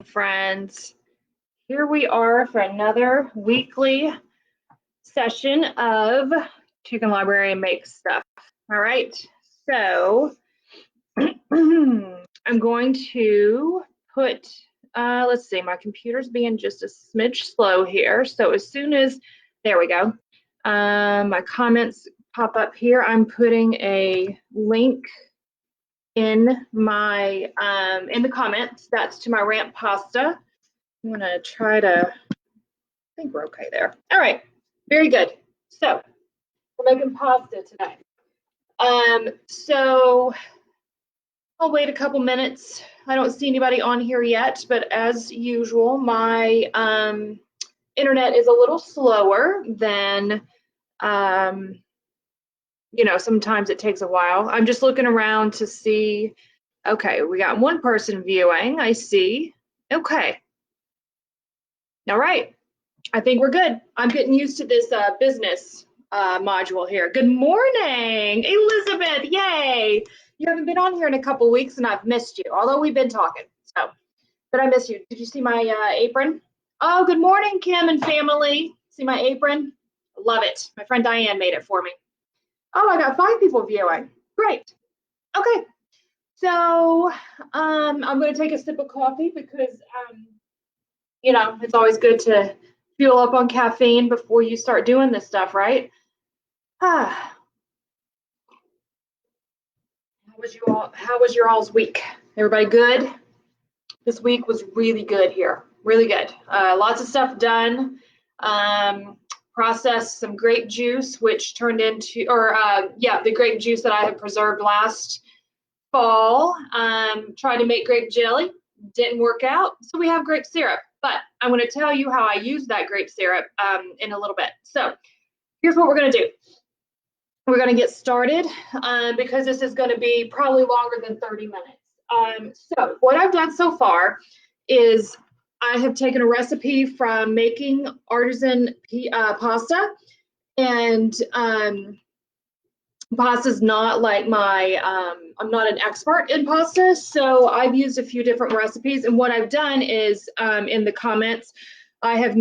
friends. Here we are for another weekly session of Chicken Librarian Makes Stuff. All right, so I'm going to put, let's see, my computer's being just a smidge slow here. So as soon as, there we go, my comments pop up here, I'm putting a link in my in the comments. That's to my ramp pasta. I'm gonna try to, I think we're okay there. All right, very good. So we're making pasta today. So I'll wait a couple minutes. I don't see anybody on here yet, but as usual, my internet is a little slower than sometimes it takes a while. I'm just looking around to see. Okay, we got one person viewing, I see. Okay. All right, I think we're good. I'm getting used to this business module here. Good morning, Elizabeth, yay. You haven't been on here in a couple weeks and I've missed you, although we've been talking, but I miss you. Did you see my apron? Oh, good morning, Kim and family. See my apron? Love it. My friend Diane made it for me. Oh, I got 5 people viewing. Great. Okay. So I'm going to take a sip of coffee because, it's always good to fuel up on caffeine before you start doing this stuff, right? How was your all's week? Everybody good? This week was really good here. Really good. Lots of stuff done. Processed some grape juice, which turned into, the grape juice that I had preserved last fall. Tried to make grape jelly, didn't work out, so we have grape syrup. But I'm going to tell you how I use that grape syrup in a little bit. So here's what we're going to do. We're going to get started because this is going to be probably longer than 30 minutes. So what I've done so far is I have taken a recipe from making artisan pasta, and pasta is not like I'm not an expert in pasta, so I've used a few different recipes. And what I've done is in the comments, I have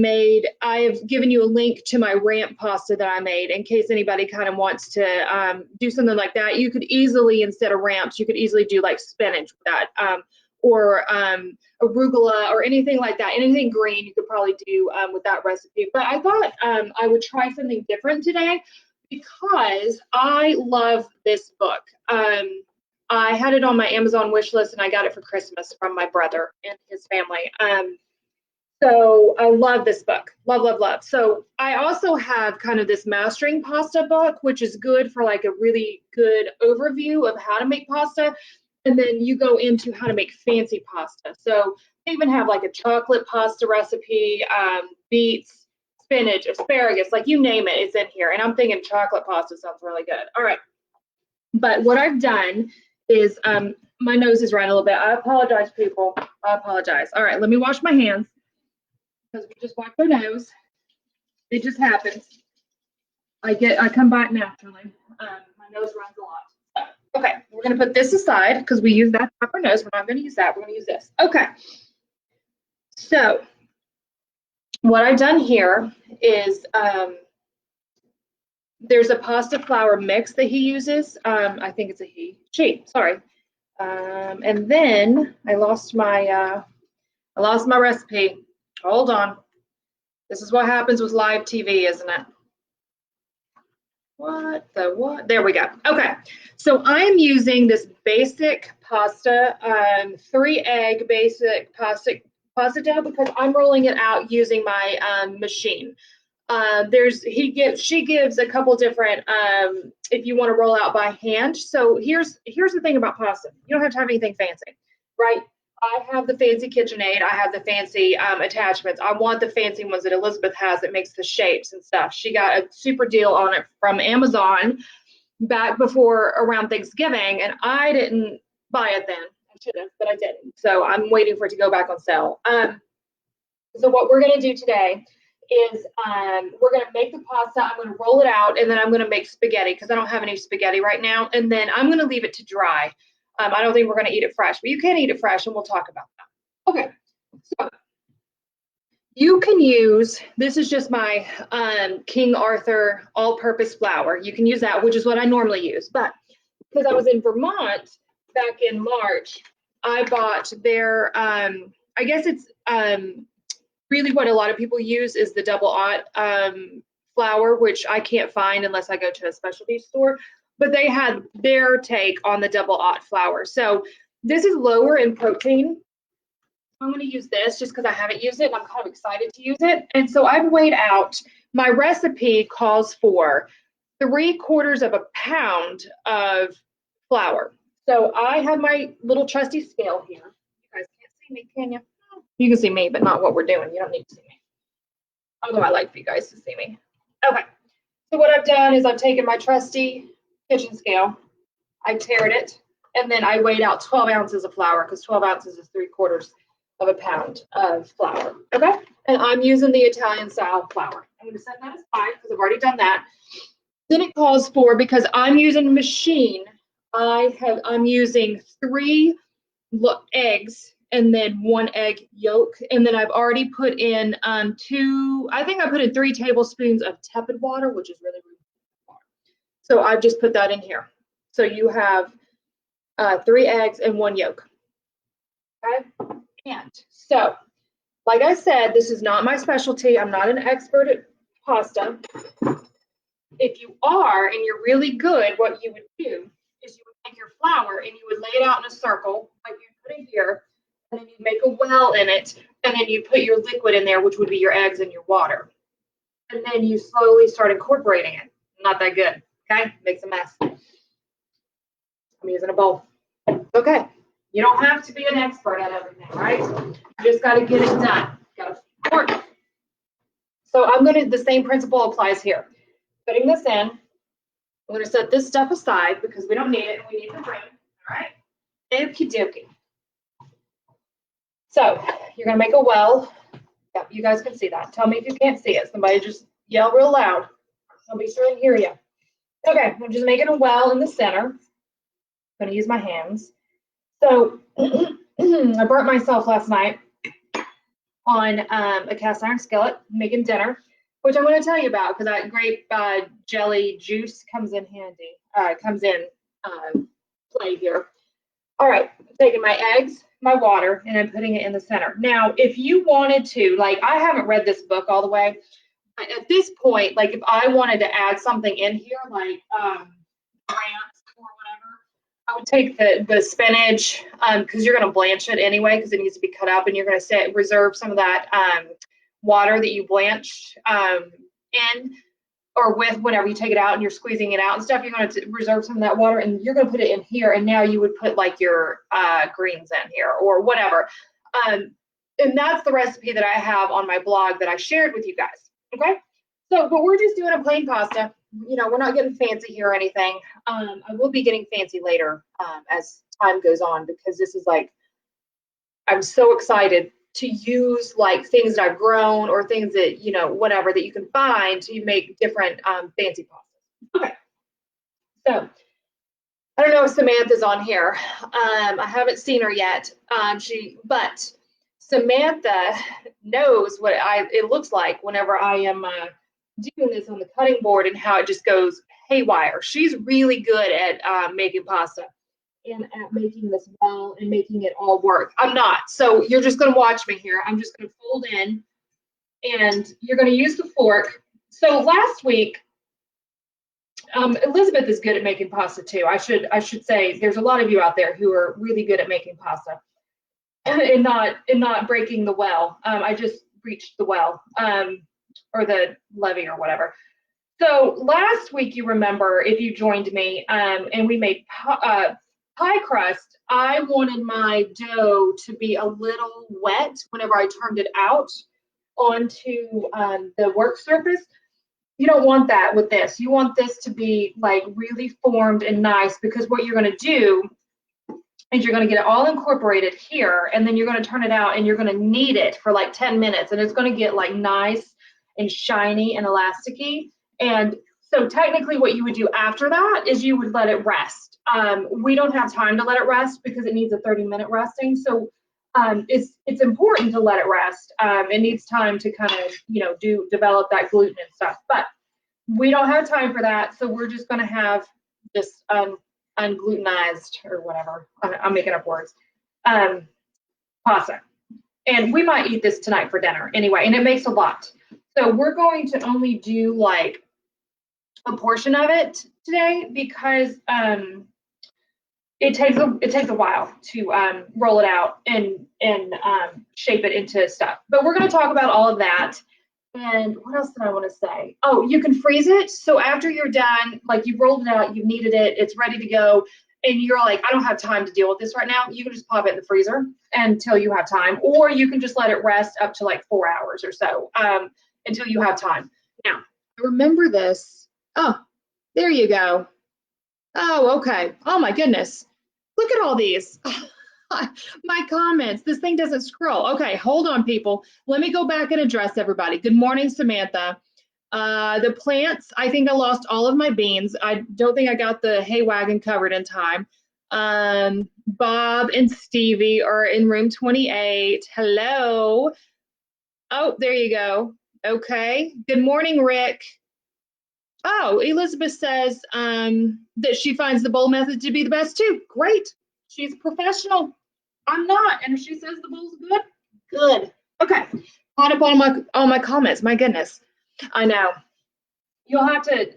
given you a link to my ramp pasta that I made in case anybody kind of wants to do something like that. You could easily, instead of ramps, you could easily do like spinach with that, or arugula or anything like that. Anything green you could probably do with that recipe. But I thought I would try something different today because I love this book. I had it on my Amazon wish list and I got it for Christmas from my brother and his family. So I love this book, love, love, love. So I also have kind of this mastering pasta book, which is good for like a really good overview of how to make pasta. And then you go into how to make fancy pasta. So they even have like a chocolate pasta recipe, beets, spinach, asparagus, like you name it, it's in here. And I'm thinking chocolate pasta sounds really good. All right. But what I've done is, my nose is running a little bit. I apologize, people. I apologize. All right, let me wash my hands because we just wiped our nose. It just happens. I come by naturally. My nose runs a lot. Okay, we're going to put this aside because we use that for our nose. We're not going to use that. We're going to use this. Okay. So what I've done here is there's a pasta flour mix that he uses. I think it's she, sorry. And then I lost my recipe. Hold on. This is what happens with live TV, isn't it? What? There we go. Okay, so I'm using this basic pasta, 3-egg basic pasta dough because I'm rolling it out using my machine. She gives a couple different if you want to roll out by hand. So here's the thing about pasta. You don't have to have anything fancy, right? I have the fancy KitchenAid. I have the fancy attachments. I want the fancy ones that Elizabeth has that makes the shapes and stuff. She got a super deal on it from Amazon back around Thanksgiving, and I didn't buy it then. I should have, but I didn't. So I'm waiting for it to go back on sale. So what we're going to do today is we're going to make the pasta. I'm going to roll it out, and then I'm going to make spaghetti because I don't have any spaghetti right now. And then I'm going to leave it to dry. I don't think we're going to eat it fresh, but you can eat it fresh, and we'll talk about that. Okay, So you can use, this is just my King Arthur all-purpose flour. You can use that, which is what I normally use. But because I was in Vermont back in March, I bought their, I guess it's really what a lot of people use is the double aught flour, which I can't find unless I go to a specialty store. But they had their take on the double aught flour. So this is lower in protein. I'm going to use this just because I haven't used it and I'm kind of excited to use it. And so I've weighed out, my recipe calls for 3/4 of a pound of flour. So I have my little trusty scale here. You guys can't see me, can you? You can see me, but not what we're doing. You don't need to see me. Although I like for you guys to see me. Okay. So what I've done is I've taken my trusty kitchen scale, I tared it, and then I weighed out 12 ounces of flour because 12 ounces is 3/4 of a pound of flour. Okay. And I'm using the Italian style flour. I'm going to set that aside because I've already done that. Then it calls for, because I'm using a machine, I'm using 3 eggs and then 1 egg yolk. And then I've already put in I think I put in 3 tablespoons of tepid water, which is really, really water. So I've just put that in here. So you have 3 eggs and 1 yolk. Okay. And so, like I said, this is not my specialty. I'm not an expert at pasta. If you are and you're really good, what you would do is you would take your flour and you would lay it out in a circle, like you put it here, and then you'd make a well in it, and then you put your liquid in there, which would be your eggs and your water. And then you slowly start incorporating it. Not that good, okay? Makes a mess. I'm using a bowl. Okay. You don't have to be an expert at everything, right? You just got to get it done. Got to work. So the same principle applies here. Putting this in, I'm going to set this stuff aside because we don't need it and we need the room, all right? Okie dokie. So you're going to make a well. Yep, you guys can see that. Tell me if you can't see it. Somebody just yell real loud. I'll be sure and hear you. Okay, I'm just making a well in the center. I'm going to use my hands. So I burnt myself last night on a cast iron skillet making dinner, which I'm going to tell you about because that grape jelly juice comes in handy. Comes in play here. All right, taking my eggs, my water, and I'm putting it in the center. Now, if you wanted to, like, I haven't read this book all the way. At this point, like, if I wanted to add something in here, like grants or whatever, I would take the spinach because you're going to blanch it anyway because it needs to be cut up, and you're going to reserve some of that water that you blanched in or with whenever you take it out and you're squeezing it out and stuff. You're going to reserve some of that water and you're going to put it in here, and now you would put like your greens in here or whatever. And that's the recipe that I have on my blog that I shared with you guys. Okay, so but we're just doing a plain pasta. You know, we're not getting fancy here or anything. I will be getting fancy later as time goes on because this is like, I'm so excited to use like things that I've grown or things that, you know, whatever that you can find to make different fancy pastas. Okay, so I don't know if Samantha's on here. I haven't seen her yet. But Samantha knows what it looks like whenever I am doing this on the cutting board and how it just goes haywire. She's really good at making pasta and at making this well and making it all work. I'm not. So you're just going to watch me here. I'm just going to fold in and you're going to use the fork. So last week, Elizabeth is good at making pasta too. I should say there's a lot of you out there who are really good at making pasta and not breaking the well. I just reached the well or the levee or whatever. So last week, you remember if you joined me and we made pie crust, I wanted my dough to be a little wet whenever I turned it out onto the work surface. You don't want that with this. You want this to be like really formed and nice because what you're going to do is you're going to get it all incorporated here and then you're going to turn it out and you're going to knead it for like 10 minutes and it's going to get like nice and shiny and elasticy. And so technically what you would do after that is you would let it rest. We don't have time to let it rest because it needs a 30-minute resting. So it's important to let it rest. It needs time to kind of, develop that gluten and stuff. But we don't have time for that, so we're just going to have this unglutenized or whatever. I'm making up words. Pasta. And we might eat this tonight for dinner anyway, and it makes a lot. So we're going to only do like a portion of it today because it takes a while to roll it out and shape it into stuff. But we're going to talk about all of that. And what else did I want to say? Oh, you can freeze it. So after you're done, like you've rolled it out, you've kneaded it, it's ready to go, and you're like, I don't have time to deal with this right now. You can just pop it in the freezer until you have time, or you can just let it rest up to like 4 hours or so until you have time. Now, remember this. Oh, there you go. Oh, okay. Oh my goodness. Look at all these. My comments. This thing doesn't scroll. Okay, hold on, people. Let me go back and address everybody. Good morning, Samantha. The plants, I think I lost all of my beans. I don't think I got the hay wagon covered in time. Bob and Stevie are in room 28. Hello. Oh, there you go. Okay. Good morning, Rick. Oh, Elizabeth says that she finds the bowl method to be the best too. Great. She's a professional. I'm not. And if she says the bowl's good, good. Okay. Caught up on all my comments. My goodness. I know. You'll have to,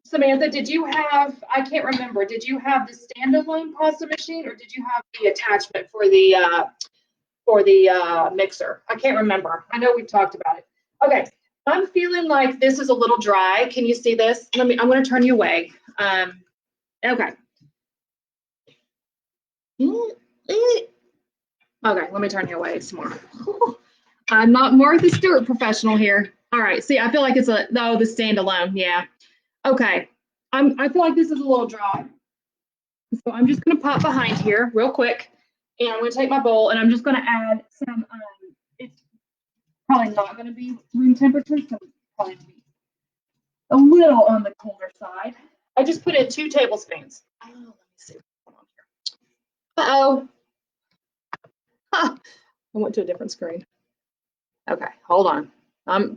Samantha, did you have, I can't remember, did you have the standalone pasta machine or did you have the attachment for the mixer? I can't remember. I know we've talked about it. Okay. I'm feeling like this is a little dry. Can you see this? I'm going to turn you away. Okay. Okay, let me turn you away some more. I'm not Martha Stewart professional here. All right, see, I feel like it's the standalone, yeah. Okay, I feel like this is a little dry. So I'm just gonna pop behind here real quick, and I'm gonna take my bowl, and I'm just gonna add some, it's probably not gonna be room temperature, so it's probably gonna be a little on the colder side. I just put in 2 tablespoons. Oh, let me see what's going on here. Uh-oh. Huh. I went to a different screen. Okay, hold on.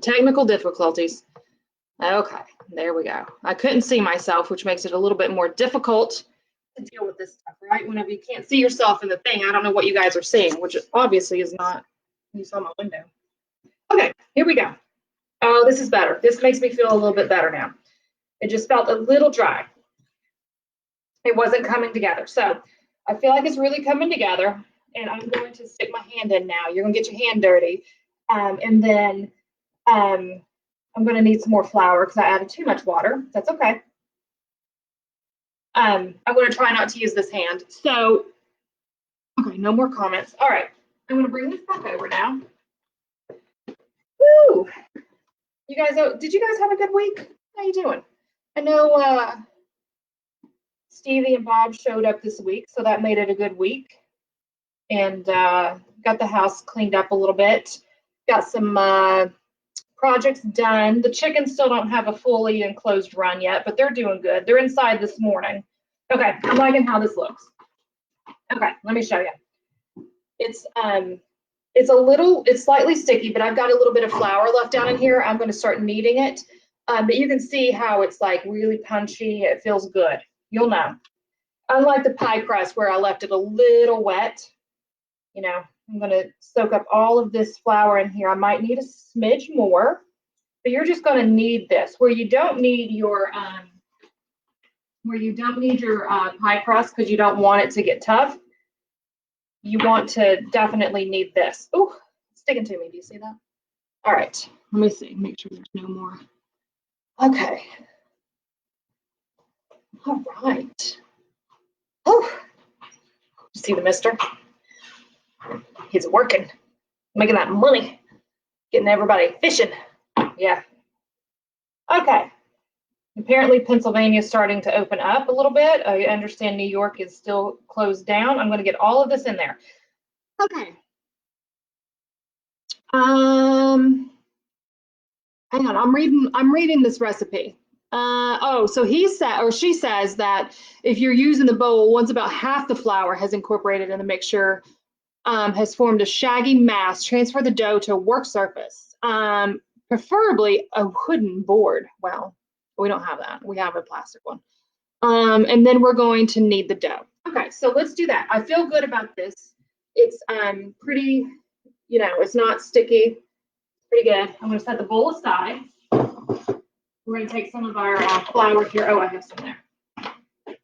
Technical difficulties. Okay, there we go. I couldn't see myself, which makes it a little bit more difficult to deal with this stuff, right? Whenever you can't see yourself in the thing, I don't know what you guys are seeing, which obviously is not, you saw my window. Okay, here we go. Oh, this is better. This makes me feel a little bit better now. It just felt a little dry. It wasn't coming together. So I feel like it's really coming together, and I'm going to stick my hand in now. You're gonna get your hand dirty. And then I'm going to need some more flour because I added too much water. That's okay. I'm going to try not to use this hand. So, okay, no more comments. All right, I'm going to bring this back over now. Woo! You guys, did you guys have a good week? How you doing? I know Stevie and Bob showed up this week, so that made it a good week. And got the house cleaned up a little bit. Got some projects done. The chickens still don't have a fully enclosed run yet, but they're doing good. They're inside this morning. Okay, I'm liking how this looks. Okay, let me show you. It's slightly sticky, but I've got a little bit of flour left down in here. I'm going to start kneading it. But you can see how it's like really punchy. It feels good. You'll know. Unlike the pie crust where I left it a little wet, you know, I'm going to soak up all of this flour in here. I might need a smidge more, but you're just going to knead this. Where you don't need your pie crust because you don't want it to get tough, you want to definitely knead this. Oh, it's sticking to me. Do you see that? All right, let me see. Make sure there's no more. Okay. All right. Oh, see the mister? He's working, making that money, getting everybody fishing. Yeah. Okay. Apparently Pennsylvania is starting to open up a little bit. I understand New York is still closed down. I'm going to get all of this in there. Okay. Hang on. I'm reading this recipe. So he said, or she says that if you're using the bowl, once about half the flour has incorporated in the mixture, has formed a shaggy mass. Transfer the dough to a work surface, preferably a wooden board. Well, we don't have that. We have a plastic one. And then we're going to knead the dough. Okay, so let's do that. I feel good about this. It's pretty, you know, it's not sticky. Pretty good. I'm going to set the bowl aside. We're going to take some of our flour here. Oh, I have some there.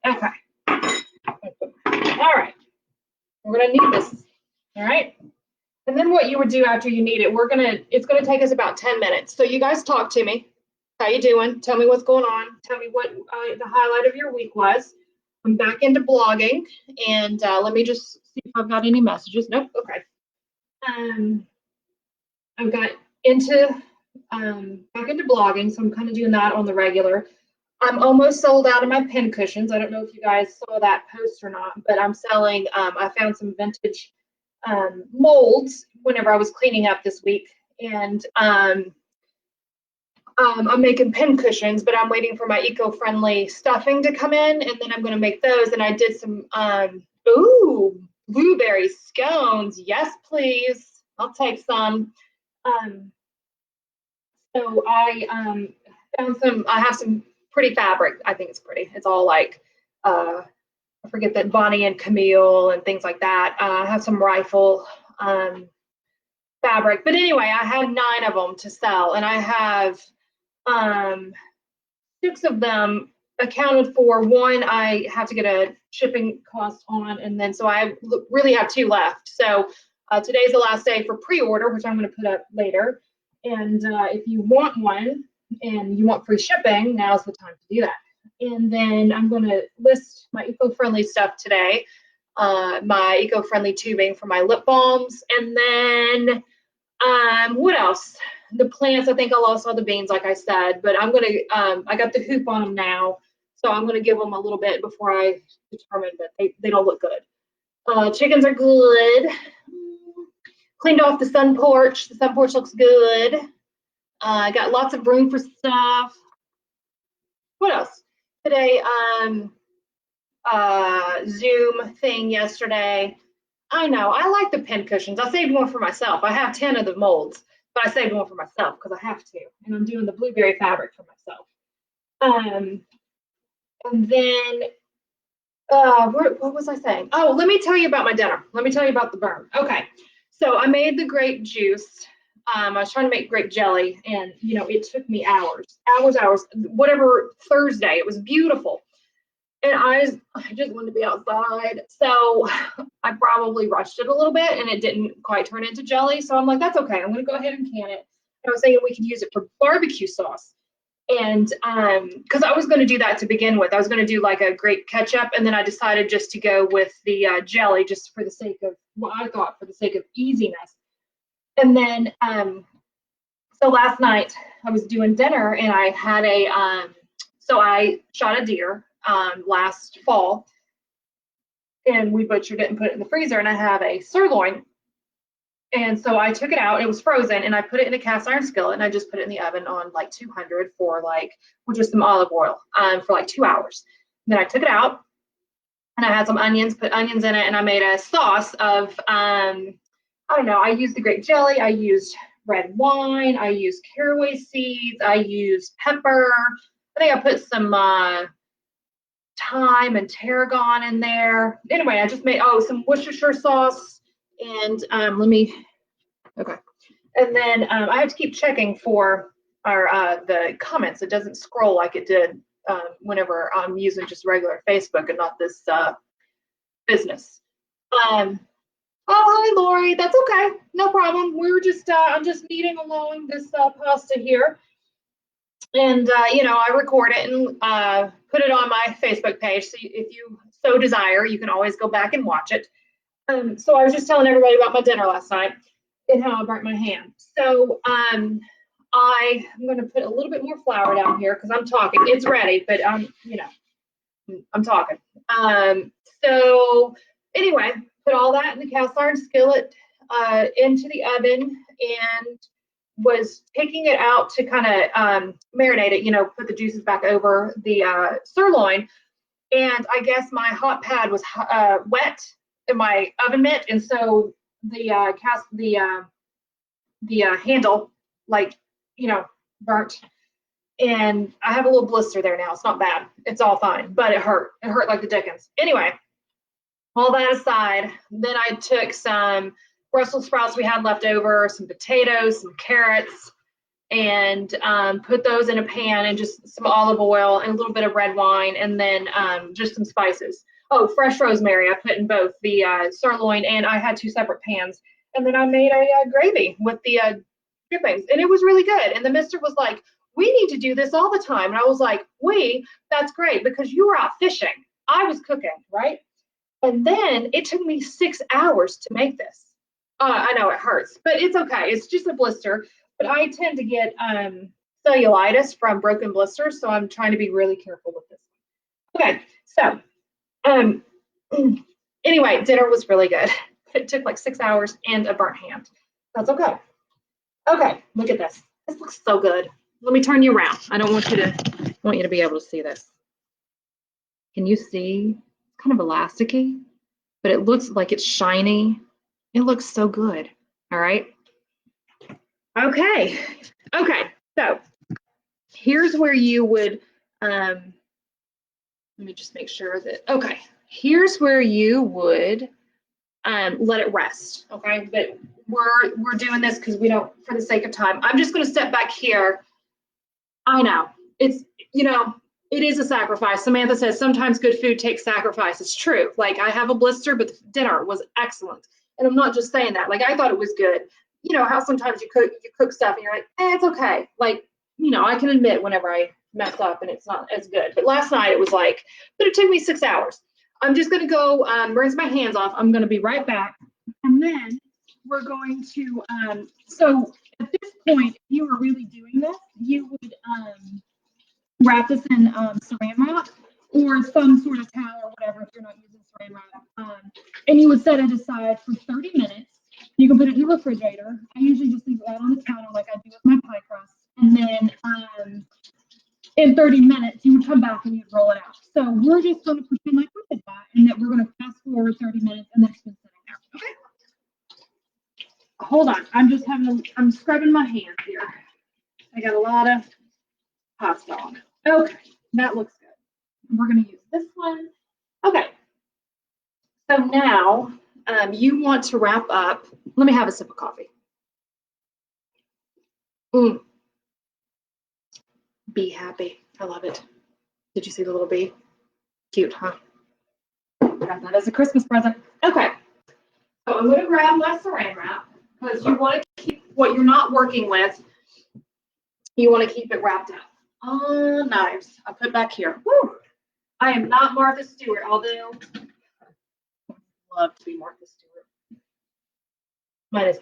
Okay. All right. We're going to knead this. All right. And then what you would do after you knead it, it's going to take us about 10 minutes. So you guys talk to me. How you doing? Tell me what's going on. Tell me what the highlight of your week was. I'm back into blogging, and let me just see if I've got any messages. Nope. Okay. I've got into back into blogging, so I'm kind of doing that on the regular. I'm almost sold out of my pin cushions. I don't know if you guys saw that post or not, but I'm selling. I found some vintage molds whenever I was cleaning up this week, and I'm making pin cushions, but I'm waiting for my eco-friendly stuffing to come in, and then I'm going to make those. And I did some blueberry scones. Yes, please. I'll take some. So I found some. I have some pretty fabric. I think it's pretty. It's all like I forget that Bonnie and Camille and things like that. I have some rifle fabric, but anyway, I had 9 of them to sell, and I have 6 of them accounted for. 1 I have to get a shipping cost on, and then so I really have 2 left. So today's the last day for pre-order, which I'm going to put up later. And if you want one and you want free shipping, now's the time to do that. And then I'm going to list my eco-friendly stuff today, my eco-friendly tubing for my lip balms, and then what else? The plants, I think I'll also have the beans, like I said, but I'm going to, I got the hoop on them now, so I'm going to give them a little bit before I determine that they don't look good. Chickens are good. Cleaned off the sun porch. The sun porch looks good. I got lots of room for stuff. What else? Today, Zoom thing yesterday. I know, I like the pin cushions. I saved one for myself. I have 10 of the molds, but I saved one for myself because I have to. And I'm doing the blueberry fabric for myself. And then, what was I saying? Oh, let me tell you about my dinner. Let me tell you about the burn. Okay, so I made the grape juice. I was trying to make grape jelly, and you know, it took me hours. Whatever Thursday, it was beautiful. And I just wanted to be outside. So I probably rushed it a little bit and it didn't quite turn into jelly. So I'm like, that's okay. I'm going to go ahead and can it. I was thinking we could use it for barbecue sauce. And because I was going to do that to begin with. I was going to do like a grape ketchup. And then I decided just to go with the jelly just for the sake of what I thought for the sake of easiness. And then, so last night I was doing dinner and I had so I shot a deer last fall, and we butchered it and put it in the freezer, and I have a sirloin, and so I took it out. It was frozen, and I put it in a cast iron skillet, and I just put it in the oven on like 200 for with just some olive oil for like 2 hours. And then I took it out, and I had some onions, put onions in it, and I made a sauce of I don't know, I used the grape jelly, I used red wine, I used caraway seeds, I used pepper. I think I put some thyme and tarragon in there. Anyway, I just made some Worcestershire sauce, and okay. And then I have to keep checking for the comments. It doesn't scroll like it did whenever I'm using just regular Facebook and not this business. Oh, hi Lori. That's okay. No problem. We were just I'm just kneading along this pasta here. And, you know, I record it and put it on my Facebook page. So if you so desire, you can always go back and watch it. So I was just telling everybody about my dinner last night and how I burnt my hand. So I'm going to put a little bit more flour down here because I'm talking. It's ready, but you know, I'm talking. So anyway, put all that in the cast iron skillet into the oven, and was taking it out to kind of marinate it, you know, put the juices back over the sirloin. And I guess my hot pad was wet in my oven mitt, and so handle, like, you know, burnt. And I have a little blister there now. It's not bad. It's all fine, but it hurt. It hurt like the dickens. Anyway, all that aside, then I took some Brussels sprouts we had left over, some potatoes, some carrots, and put those in a pan, and just some olive oil and a little bit of red wine, and then just some spices. Oh, fresh rosemary I put in both the sirloin, and I had 2 separate pans. And then I made a gravy with the drippings, and it was really good. And the mister was like, we need to do this all the time. And I was like, that's great, because you were out fishing. I was cooking, right? And then it took me 6 hours to make this. I know it hurts, but it's okay. It's just a blister. But I tend to get cellulitis from broken blisters, so I'm trying to be really careful with this. Okay, so anyway, dinner was really good. It took like 6 hours and a burnt hand. That's okay. Okay, look at this. This looks so good. Let me turn you around. I don't want you to be able to see this. Can you see? It's kind of elasticy, but it looks like it's shiny. It looks so good. All right. Okay. So here's where you would, let me just make sure that, okay. Here's where you would let it rest. Okay. But we're doing this because we don't, for the sake of time. I'm just going to step back here. I know it's, it is a sacrifice. Samantha says sometimes good food takes sacrifice. It's true. Like, I have a blister, but the dinner was excellent. And I'm not just saying that. Like, I thought it was good. You know how sometimes you cook stuff and you're like, it's okay. Like, I can admit whenever I mess up and it's not as good. But last night it was like, but it took me 6 hours. I'm just going to go rinse my hands off. I'm going to be right back. And then we're going to, so at this point, if you were really doing this, you would wrap this in saran wrap or some sort of towel or whatever if you're not using saran wrap. And you would set it aside for 30 minutes. You can put it in the refrigerator. I usually just leave it out on the counter like I do with my pie crust. And then in 30 minutes, you would come back and you'd roll it out. So we're just going to pretend like we did that, and that we're going to fast forward 30 minutes, and then it's been sitting there. Okay. Hold on. I'm scrubbing my hands here. I got a lot of pasta on. Okay. That looks good. We're going to use this one. Okay. So now you want to wrap up. Let me have a sip of coffee. Be happy. I love it. Did you see the little bee? Cute, huh? Got that as a Christmas present. Okay. So I'm going to grab my saran wrap because you want to keep what you're not working with. You want to keep it wrapped up. Oh, nice. I'll put it back here. Woo! I am not Martha Stewart, although I love to be Martha Stewart. Mine is,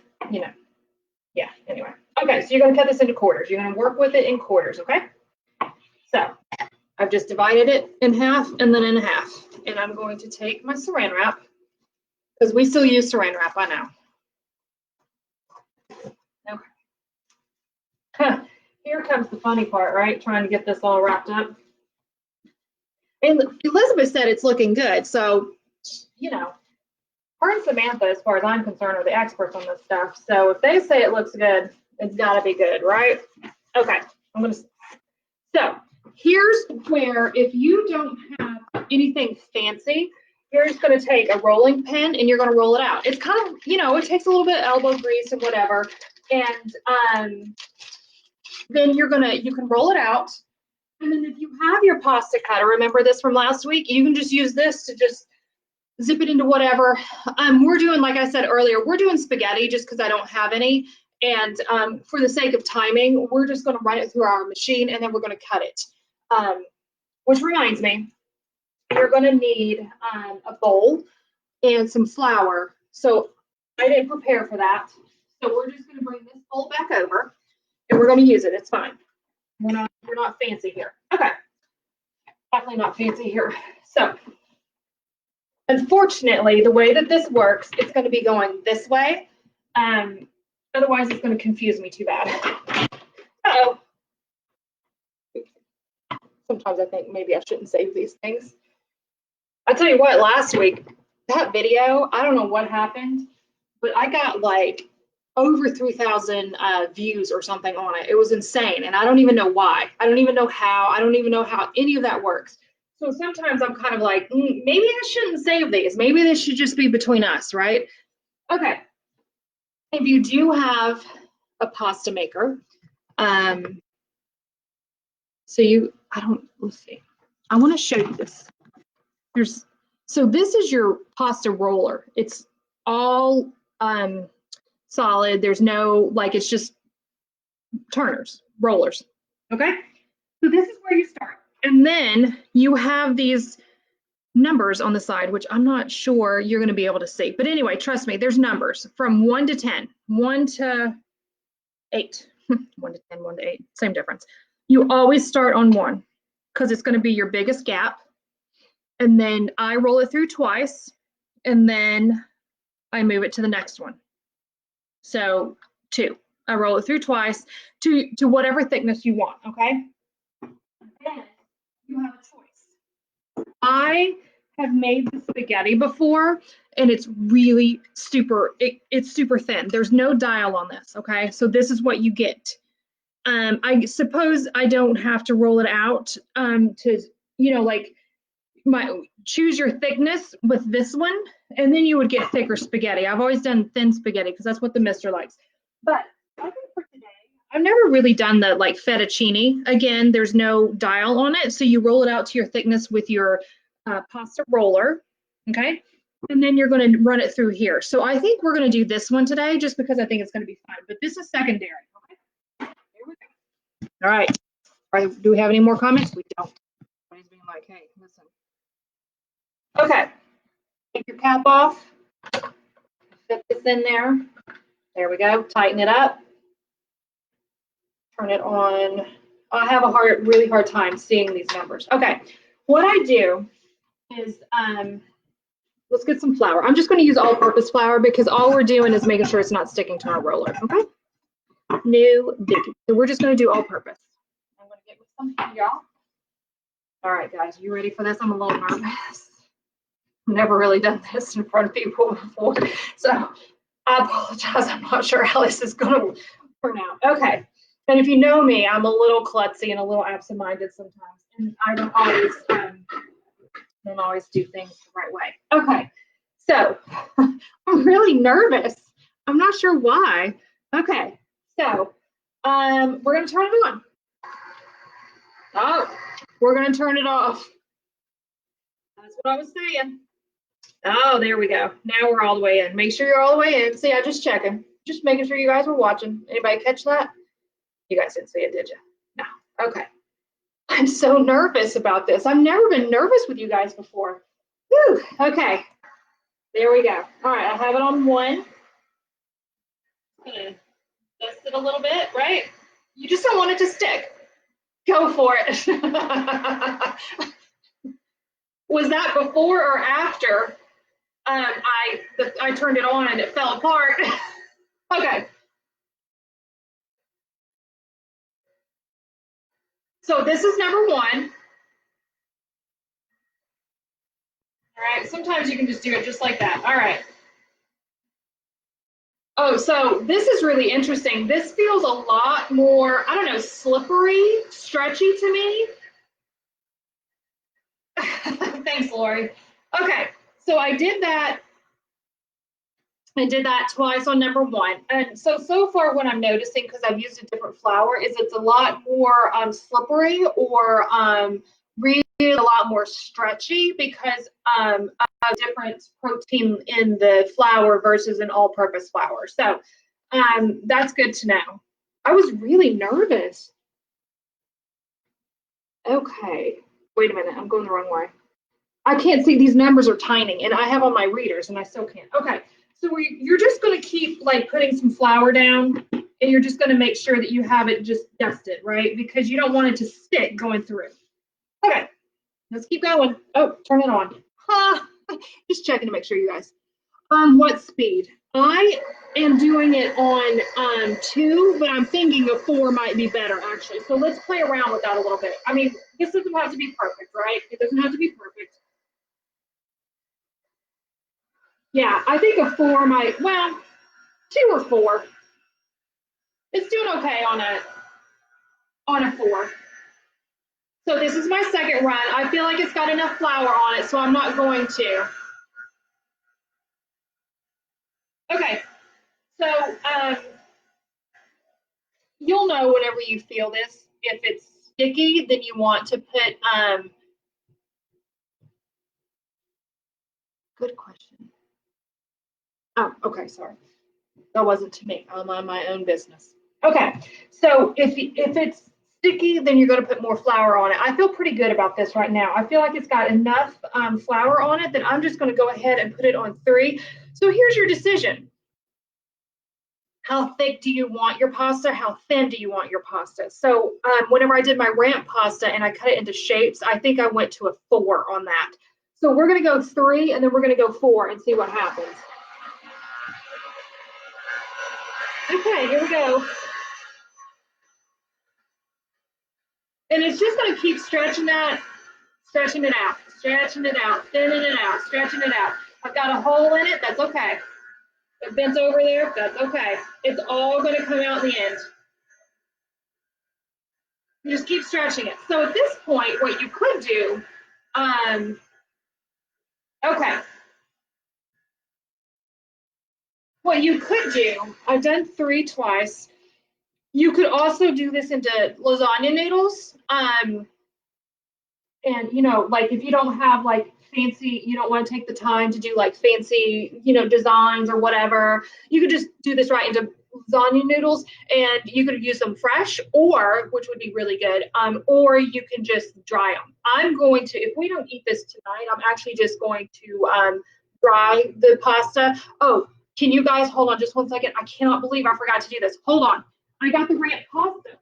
yeah, anyway. Okay, so you're going to cut this into quarters. You're going to work with it in quarters, okay? So I've just divided it in half and then in half. And I'm going to take my saran wrap, because we still use saran wrap, I know. Okay. Here comes the funny part, right? Trying to get this all wrapped up. And Elizabeth said it's looking good. So, her and Samantha, as far as I'm concerned, are the experts on this stuff. So if they say it looks good, it's got to be good, right? Okay. So here's where, if you don't have anything fancy, you're just going to take a rolling pin and you're going to roll it out. It's kind of, it takes a little bit of elbow grease and whatever. And then you can roll it out. And then if you have your pasta cutter, remember this from last week, you can just use this to just zip it into whatever. We're doing, like I said earlier, we're doing spaghetti just because I don't have any. And for the sake of timing, we're just going to run it through our machine and then we're going to cut it. Which reminds me, you're going to need a bowl and some flour. So I didn't prepare for that. So we're just going to bring this bowl back over and we're going to use it. It's fine. We're not fancy here. Okay. Definitely not fancy here. So unfortunately, the way that this works, it's going to be going this way. Otherwise, it's going to confuse me too bad. Uh-oh. Sometimes I think maybe I shouldn't save these things. I tell you what, last week, that video, I don't know what happened, but I got like over 3,000 views or something on it. It was insane, and I don't even know why. I don't even know how. I don't even know how any of that works. So sometimes I'm kind of like, maybe I shouldn't save these. Maybe this should just be between us, right? Okay. If you do have a pasta maker, let's see. I want to show you this. So this is your pasta roller. It's all solid. There's no, like, it's just turners, rollers. Okay. So this is where you start. And then you have these numbers on the side, which I'm not sure you're going to be able to see. But anyway, trust me, there's numbers from 1 to 10, 1 to 8, 1 to 10, 1 to 8, same difference. You always start on 1 because it's going to be your biggest gap. And then I roll it through twice, and then I move it to the next one. So 2, I roll it through twice to whatever thickness you want, okay? Then you have a choice. I have made the spaghetti before, and it's really it's super thin. There's no dial on this, okay? So this is what you get. I suppose I don't have to roll it out to, like, choose your thickness with this one, and then you would get thicker spaghetti. I've always done thin spaghetti because that's what the mister likes. But I think for today, I've never really done the like fettuccine. Again, there's no dial on it, so you roll it out to your thickness with your pasta roller, okay? And then you're going to run it through here. So I think we're going to do this one today just because I think it's going to be fun. But this is secondary. Okay? Here we go. All right. Do we have any more comments? We don't. Everybody's being like, hey, listen. Okay, take your cap off, fit this in there. There we go, tighten it up, turn it on. I have a really hard time seeing these numbers. Okay, what I do is, let's get some flour. I'm just gonna use all-purpose flour because all we're doing is making sure it's not sticking to our roller, okay? No biggie. So we're just gonna do all-purpose. I'm gonna get with some of y'all. All right, guys, you ready for this? I'm a little nervous. Never really done this in front of people before, so I apologize. I'm not sure how this is going to turn out. Okay, and if you know me, I'm a little klutzy and a little absent-minded sometimes, and I don't always do things the right way. Okay, so I'm really nervous. I'm not sure why. Okay, so we're going to turn it on. Oh, we're going to turn it off. That's what I was saying. Oh, there we go. Now we're all the way in. Make sure you're all the way in. See, I just checking. Just making sure you guys were watching. Anybody catch that? You guys didn't see it, did you? No. Okay. I'm so nervous about this. I've never been nervous with you guys before. Whew. Okay. There we go. All right, I have it on 1. I'm gonna dust it a little bit, right? You just don't want it to stick. Go for it. Was that before or after I turned it on and it fell apart? Okay. So this is number 1. All right, sometimes you can just do it just like that. All right. Oh, so this is really interesting. This feels a lot more, I don't know, slippery, stretchy to me. Thanks, Lori. Okay, so I did that twice on number 1. And so far what I'm noticing, because I've used a different flour, is it's a lot more slippery or really a lot more stretchy because of different protein in the flour versus an all-purpose flour. So that's good to know. I was really nervous. Okay, wait a minute, I'm going the wrong way. I can't see, these numbers are tiny, and I have on my readers, and I still can't. Okay, so you're just going to keep like putting some flour down, and you're just going to make sure that you have it just dusted, right? Because you don't want it to stick going through. Okay, let's keep going. Oh, turn it on. Just checking to make sure, you guys. What speed? I am doing it on 2, but I'm thinking a 4 might be better, actually. So let's play around with that a little bit. I mean, this doesn't have to be perfect, right? It doesn't have to be perfect. Yeah, I think a 4 might, well, 2 or 4. It's doing okay on a 4. So this is my second run. I feel like it's got enough flour on it, so I'm not going to. Okay, so you'll know whenever you feel this. If it's sticky, then you want to put, good question. Oh, okay, sorry. That wasn't to me. I'm on my own business. Okay, so if it's sticky, then you're going to put more flour on it. I feel pretty good about this right now. I feel like it's got enough flour on it that I'm just going to go ahead and put it on 3. So here's your decision. How thick do you want your pasta? How thin do you want your pasta? So whenever I did my ramp pasta and I cut it into shapes, I think I went to a 4 on that. So we're going to go 3 and then we're going to go 4 and see what happens. Okay, here we go. And it's just going to keep stretching that, stretching it out, thinning it out, stretching it out. I've got a hole in it, that's okay. It bent over there, that's okay. It's all going to come out in the end. You just keep stretching it. So at this point, what you could do, okay. What you could do, I've done 3 twice. You could also do this into lasagna noodles. And you know, like if you don't have like fancy, you don't want to take the time to do like fancy, you know, designs or whatever, you could just do this right into lasagna noodles, and you could use them fresh, or which would be really good, or you can just dry them. I'm going to, if we don't eat this tonight, I'm actually just going to dry the pasta. Oh, can you guys hold on just 1 second? I cannot believe I forgot to do this. Hold on. I got the ramp pasta.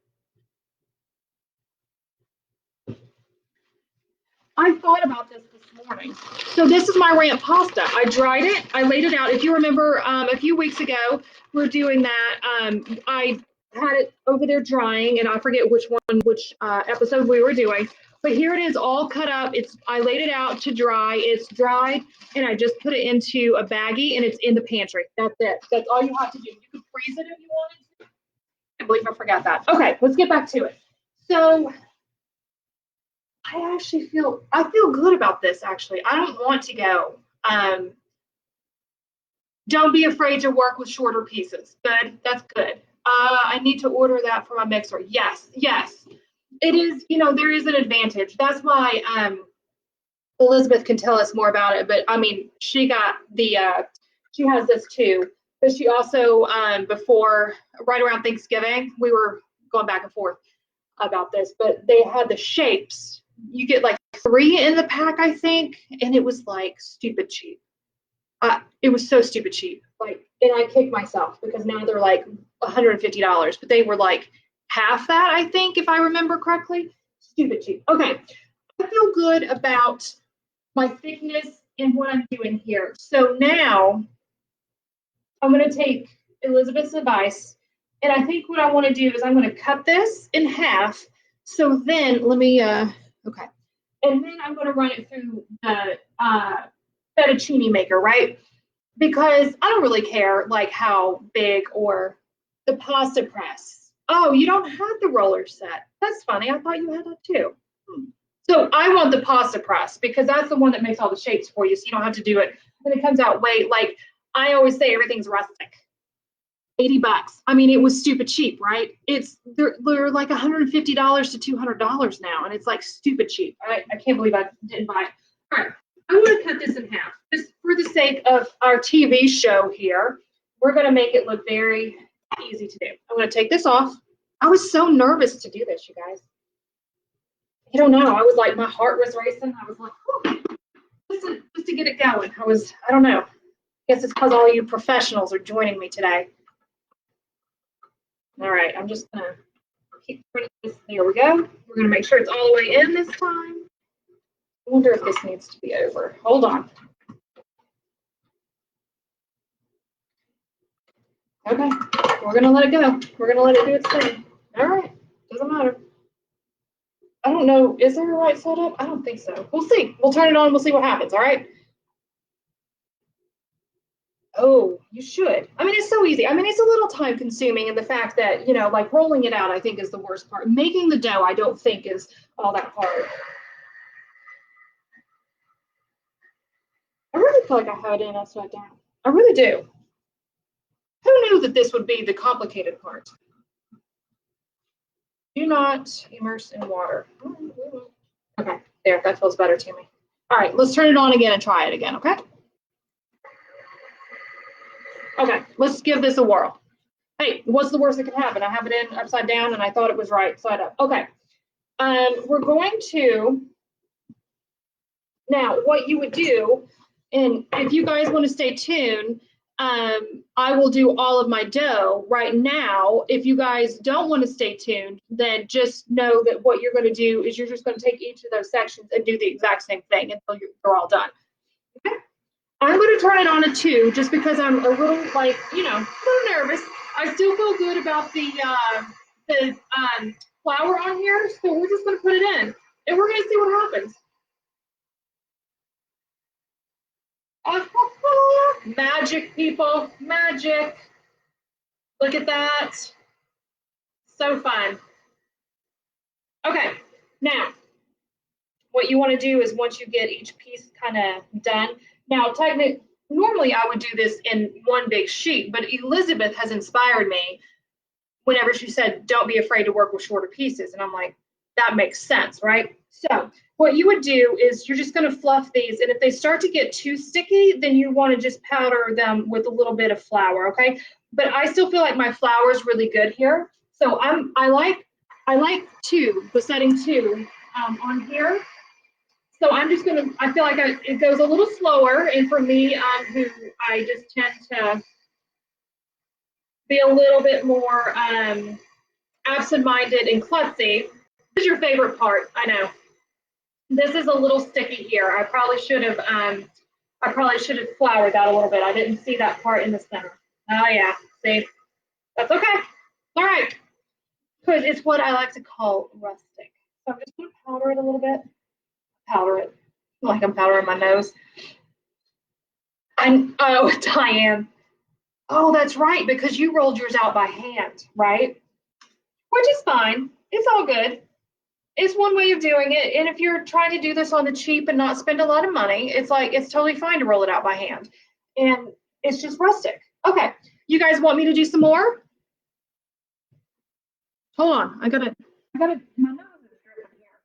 I thought about this morning. So this is my ramp pasta. I dried it. I laid it out. If you remember, a few weeks ago, we were doing that. I had it over there drying, and I forget which episode we were doing. But here it is, all cut up. I laid it out to dry. It's dried, and I just put it into a baggie, and it's in the pantry. That's it. That's all you have to do. You could freeze it if you wanted to. I believe I forgot that. Okay, let's get back to it. So I feel good about this, actually. I don't want to go. Don't be afraid to work with shorter pieces. Good, that's good. I need to order that for my mixer. Yes, yes. It is, you know, there is an advantage. That's why Elizabeth can tell us more about it, but I mean, she has this too, but she also, right around Thanksgiving, we were going back and forth about this, but they had the shapes. You get like 3 in the pack, I think, and it was like stupid cheap. It was so stupid cheap. Like, and I kicked myself because now they're like $150, but they were like half that, I think, if I remember correctly. Stupid cheap. Okay, I feel good about my thickness and what I'm doing here. So now I'm going to take Elizabeth's advice, and I think what I want to do is I'm going to cut this in half. So then let me, okay. And then I'm going to run it through the fettuccine maker, right? Because I don't really care like how big, or the pasta press. Oh, you don't have the roller set. That's funny. I thought you had that too. So I want the pasta press because that's the one that makes all the shapes for you, so you don't have to do it. And it comes out like I always say, everything's rustic. $80. I mean, it was stupid cheap, right? They're like $150 to $200 now, and it's like stupid cheap. I can't believe I didn't buy it. All right, I want to cut this in half, just for the sake of our TV show here. We're going to make it look very easy to do. I'm going to take this off. I was so nervous to do this, you guys. You don't know. I was like, my heart was racing. I was like, just to get it going. I don't know. I guess it's because all you professionals are joining me today. All right, I'm just gonna keep putting this. There we go. We're gonna make sure it's all the way in this time. I wonder if this needs to be over. Hold on. Okay, we're gonna let it go. We're gonna let it do its thing. All right, doesn't matter. I don't know, is there a right setup? I don't think so. We'll see. We'll turn it on, we'll see what happens, all right? Oh, you should. I mean, it's so easy. I mean, it's a little time consuming, and the fact that, you know, like rolling it out, I think is the worst part. Making the dough, I don't think is all that hard. I really feel like I have it in upside down. I really do. Who knew that this would be the complicated part? Do not immerse in water. Okay, there, that feels better to me. All right, let's turn it on again and try it again, okay? Okay, let's give this a whirl. Hey, what's the worst that could happen? I have it in upside down and I thought it was right side up. Okay, we're going to, now what you would do, and if you guys want to stay tuned, I will do all of my dough right now. If you guys don't want to stay tuned, then just know that what you're going to do is you're just going to take each of those sections and do the exact same thing until you're all done. Okay? I'm going to turn it on to 2 just because I'm a little, like, you know, a little nervous. I still feel good about the flour on here, so we're just going to put it in and we're going to see what happens. Magic, people, magic. Look at that. So fun. Okay, now what you want to do is once you get each piece kind of done. Now, normally I would do this in one big sheet, but Elizabeth has inspired me whenever she said, don't be afraid to work with shorter pieces. And I'm like, that makes sense, right? So what you would do is you're just going to fluff these. And if they start to get too sticky, then you want to just powder them with a little bit of flour, okay? But I still feel like my flour is really good here. So I like 2, the setting 2 on here. So I'm just gonna, I feel like it goes a little slower. And for me, who I just tend to be a little bit more absent-minded and klutzy. This is your favorite part, I know. This is a little sticky here. I probably should have floured that a little bit. I didn't see that part in the center. Oh yeah, see, that's okay. All right, because it's what I like to call rustic. So I'm just gonna powder it a little bit. Powder it like I'm powdering my nose. And oh, Diane. Oh, that's right, because you rolled yours out by hand, right? Which is fine. It's all good. It's one way of doing it. And if you're trying to do this on the cheap and not spend a lot of money, it's like, it's totally fine to roll it out by hand. And it's just rustic. Okay. You guys want me to do some more? Hold on. I gotta, my nose is dripping here.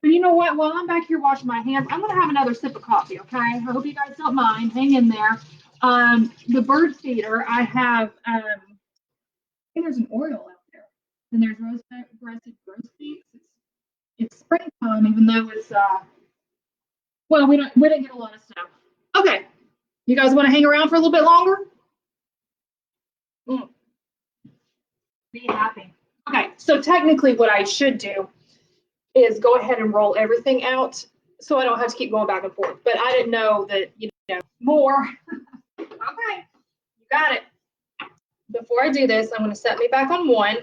But you know what? While I'm back here washing my hands, I'm gonna have another sip of coffee, okay? I hope you guys don't mind. Hang in there. The bird feeder, I have, I think there's an oriole out there. And there's roasted grosbeaks. It's springtime, even though it's well, we didn't get a lot of snow. Okay, you guys want to hang around for a little bit longer? Be happy. Okay, so technically, what I should do is go ahead and roll everything out, so I don't have to keep going back and forth. But I didn't know that, you know, more. Okay, you got it. Before I do this, I'm going to set me back on 1,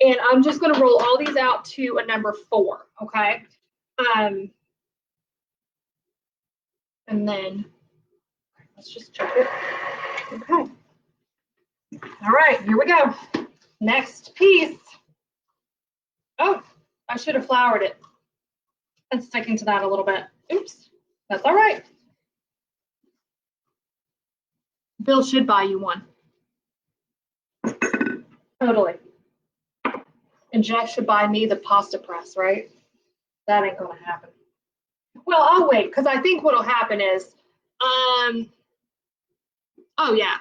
and I'm just going to roll all these out to a number 4. Okay. And then let's just check it. Okay. All right, here we go. Next piece. Oh, I should have floured it. And sticking to that a little bit. Oops, that's all right. Bill should buy you one. Totally. And Jeff should buy me the pasta press, right? That ain't gonna happen. Well, I'll wait, because I think what'll happen is, oh yeah,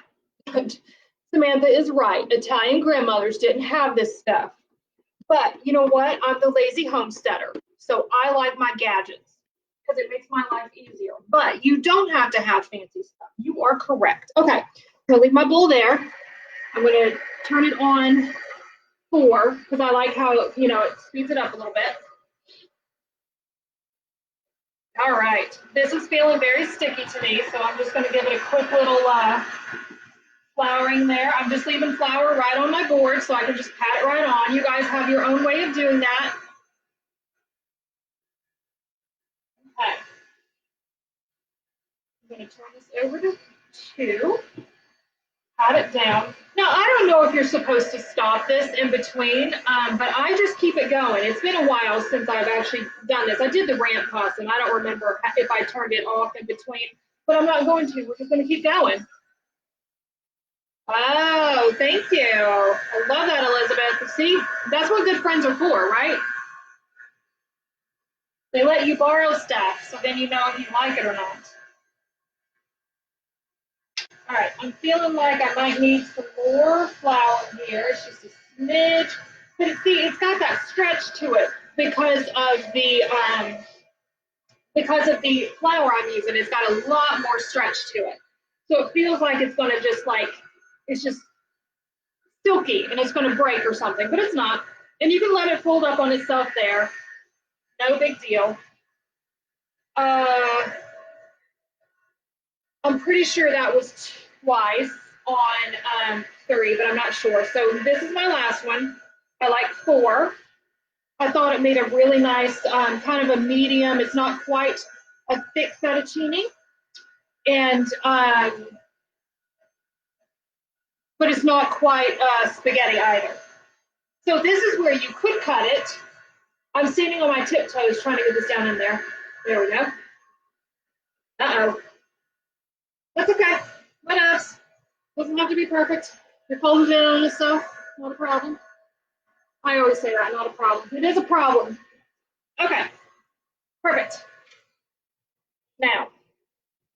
Samantha is right. Italian grandmothers didn't have this stuff. But you know what? I'm the lazy homesteader. So I like my gadgets because it makes my life easier. But you don't have to have fancy stuff. You are correct. Okay, I'm gonna leave my bowl there. I'm gonna turn it on 4 because I like how, you know, it speeds it up a little bit. All right, this is feeling very sticky to me, so I'm just gonna give it a quick little flouring there. I'm just leaving flour right on my board so I can just pat it right on. You guys have your own way of doing that. Okay. I'm going to turn this over to 2. pat it down. Now, I don't know if you're supposed to stop this in between, but I just keep it going. It's been a while since I've actually done this. I did the ramp pasta, and I don't remember if I turned it off in between, but I'm not going to. We're just going to keep going. Oh, thank you. I love that, Elizabeth. See, that's what good friends are for, right? They let you borrow stuff, so then you know if you like it or not. All right, I'm feeling like I might need some more flour here. It's just a smidge. But see, it's got that stretch to it because of the flour I'm using. It's got a lot more stretch to it. So it feels like it's gonna just like, it's just silky and it's gonna break or something, but it's not. And you can let it fold up on itself there. No big deal. I'm pretty sure that was twice on 3, but I'm not sure. So this is my last one. I like 4. I thought it made a really nice kind of a medium. It's not quite a thick fettuccine, and but it's not quite spaghetti either. So this is where you could cut it. I'm standing on my tiptoes trying to get this down in there. There we go. Uh-oh. That's okay. What else? Doesn't have to be perfect. You're folding it on yourself. Not a problem. I always say that, not a problem. It is a problem. Okay. Perfect. Now,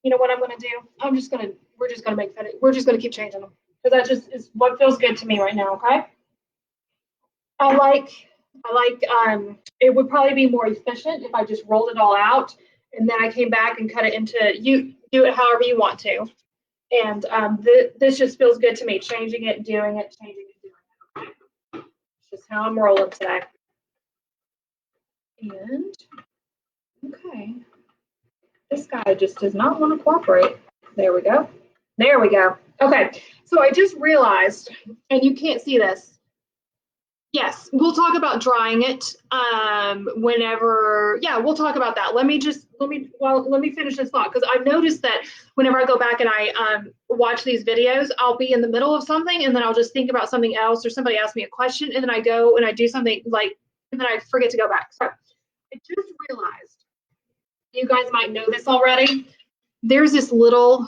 you know what I'm going to do? We're just going to make that. We're just going to keep changing them because that just is what feels good to me right now. Okay. I like, it would probably be more efficient if I just rolled it all out and then I came back and cut it into, you do it however you want to. And this just feels good to me, changing it, doing it, changing it, doing it. Okay. It's just how I'm rolling today. And, okay. This guy just does not want to cooperate. There we go. There we go. Okay, so I just realized, and you can't see this. Yes, we'll talk about drying it whenever, yeah, we'll talk about that. Let me finish this thought because I've noticed that whenever I go back and I watch these videos, I'll be in the middle of something and then I'll just think about something else or somebody asks me a question and then I go and I do something like, and then I forget to go back. So I just realized, you guys might know this already, there's this little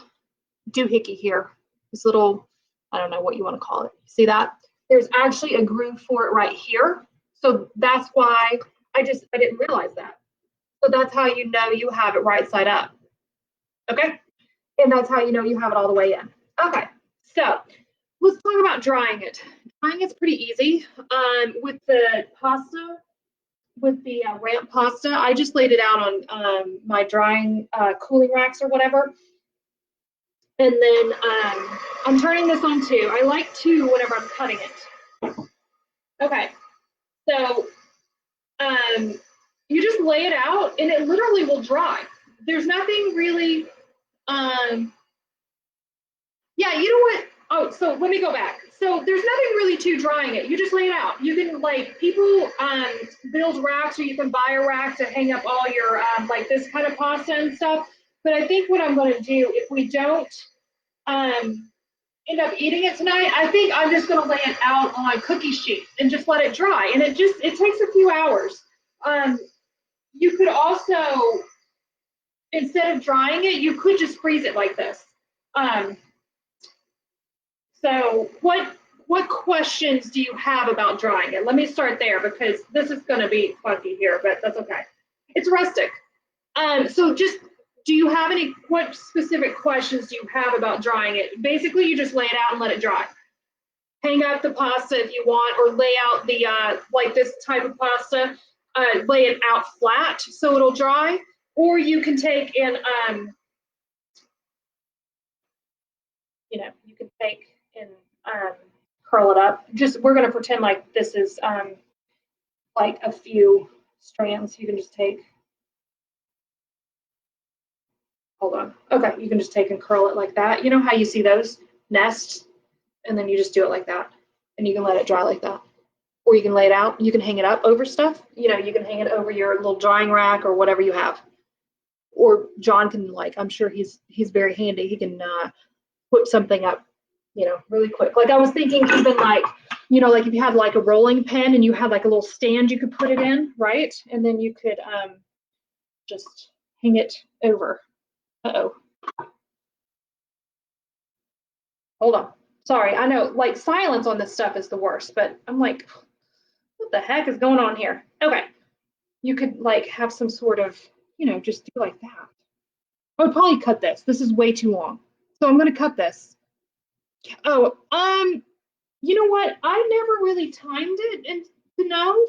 doohickey here, this little, I don't know what you want to call it. See that? There's actually a groove for it right here. So that's why I didn't realize that. So that's how you know you have it right side up. Okay? And that's how you know you have it all the way in. Okay, so let's talk about drying it. Drying it's pretty easy. With the pasta, with the ramp pasta, I just laid it out on my drying cooling racks or whatever. And then I'm turning this on 2. I like 2 whenever I'm cutting it. Okay, so you just lay it out and it literally will dry. There's nothing really, yeah, you know what? Oh, so let me go back. So there's nothing really to drying it. You just lay it out. You can, like, people build racks or you can buy a rack to hang up all your, like this kind of pasta and stuff. But I think what I'm gonna do, if we don't end up eating it tonight, I think I'm just gonna lay it out on cookie sheets and just let it dry. And it takes a few hours. You could also, instead of drying it, you could just freeze it like this. So what questions do you have about drying it? Let me start there because this is going to be funky here, but that's okay. It's rustic. So just, do you have what specific questions do you have about drying it? Basically, you just lay it out and let it dry. Hang up the pasta if you want, or lay out the, like this type of pasta, lay it out flat so it'll dry. Or you can take and, you know, you can take and curl it up. Just, we're going to pretend like this is like a few strands. You can just take, hold on. Okay, you can just take and curl it like that. You know how you see those nests? And then you just do it like that. And you can let it dry like that. Or you can lay it out. You can hang it up over stuff. You know, you can hang it over your little drying rack or whatever you have. Or John can, like, I'm sure he's very handy. He can put something up you know, really quick. Like I was thinking even like, you know, like if you had like a rolling pin and you had like a little stand you could put it in, right? And then you could just hang it over. Uh-oh. Hold on. Sorry, I know like silence on this stuff is the worst, but I'm like, what the heck is going on here? Okay. You could like have some sort of, you know, just do like that. I would probably cut this. This is way too long. So I'm gonna cut this. Oh, you know what? I never really timed it and to know.